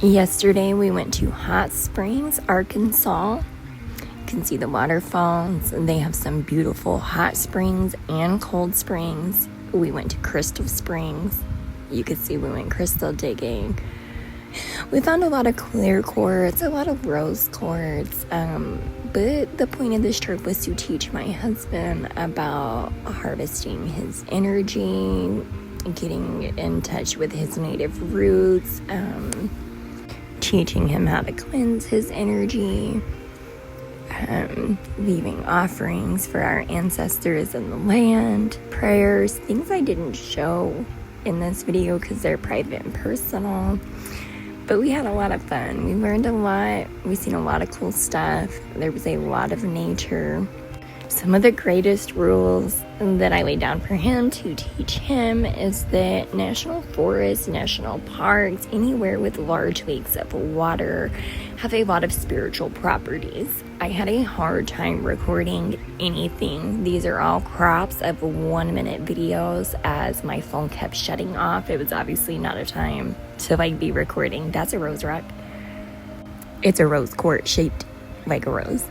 Yesterday we went to Hot Springs, Arkansas. You can see the waterfalls. They have some beautiful hot springs and cold springs. We went to Crystal Springs. You can see we went crystal digging. We found a lot of clear quartz, a lot of rose quartz. But the point of this trip was to teach my husband about harvesting his energy, getting in touch with his native roots, teaching him how to cleanse his energy, leaving offerings for our ancestors in the land, prayers, things I didn't show in this video because they're private and personal. But we had a lot of fun. We learned a lot. We seen a lot of cool stuff. There was a lot of nature. Some of the greatest rules that I laid down for him to teach him is that national forests, national parks, anywhere with large lakes of water have a lot of spiritual properties. I had a hard time recording anything. These are all crops of 1-minute videos as my phone kept shutting off. It was obviously not a time to be recording. That's a rose rock. It's a rose quartz shaped like a rose.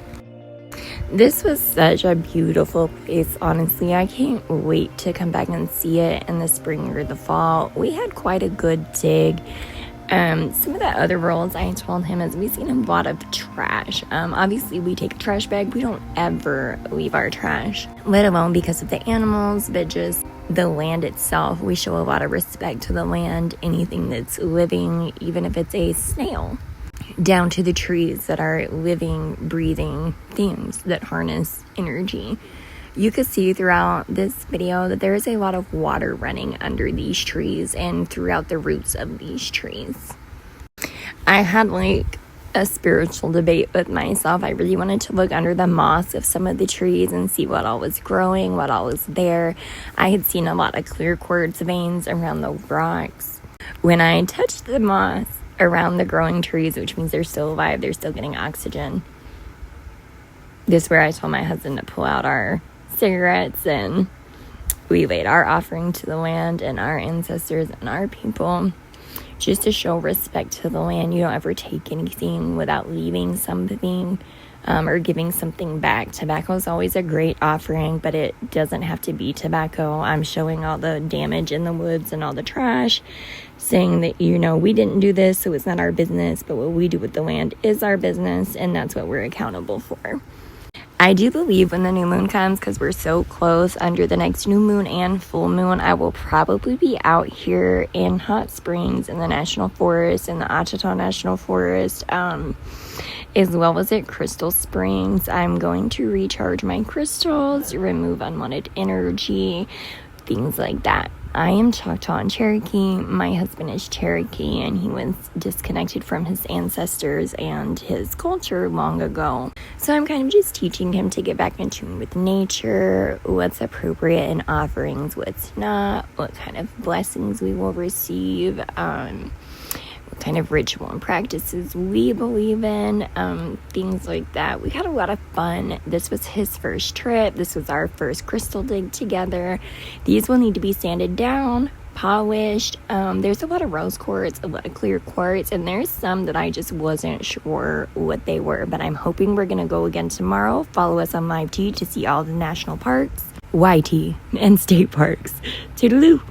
This was such a beautiful place, honestly. I can't wait to come back and see it in the spring or the fall. We had quite a good dig. Some of the other rules I told him is we've seen a lot of trash. Obviously, we take a trash bag. We don't ever leave our trash, let alone because of the animals, but just the land itself. We show a lot of respect to the land, anything that's living, even if it's a snail, down to the trees that are living, breathing things that harness energy. You could see throughout this video that there is a lot of water running under these trees and throughout the roots of these trees. I had a spiritual debate with myself. I really wanted to look under the moss of some of the trees and see what all was growing, what all was there. I had seen a lot of clear quartz veins around the rocks. When I touched the moss around the growing trees, which means they're still alive, they're still getting oxygen. This is where I told my husband to pull out our cigarettes, and we laid our offering to the land and our ancestors and our people, just to show respect to the land. You don't ever take anything without leaving something or giving something back. Tobacco is always a great offering, but it doesn't have to be tobacco. I'm showing all the damage in the woods and all the trash, saying that, we didn't do this, so it's not our business, but what we do with the land is our business, and that's what we're accountable for. I do believe when the new moon comes, because we're so close, under the next new moon and full moon, I will probably be out here in Hot Springs in the National Forest, in the Ouchita National Forest, as well as at Crystal Springs. I'm going to recharge my crystals, remove unwanted energy, things like that. I am Choctaw and Cherokee. My husband is Cherokee, and he was disconnected from his ancestors and his culture long ago. So I'm kind of just teaching him to get back in tune with nature, what's appropriate in offerings, what's not, what kind of blessings we will receive, what kind of ritual and practices we believe in, things like that. We had a lot of fun. This was his first trip. This was our first crystal dig together. These will need to be sanded down, polished. There's a lot of rose quartz, a lot of clear quartz, and there's some that I just wasn't sure what they were, but I'm hoping we're going to go again tomorrow. Follow us on Live T to see all the national parks, YT, and state parks. Toodaloo.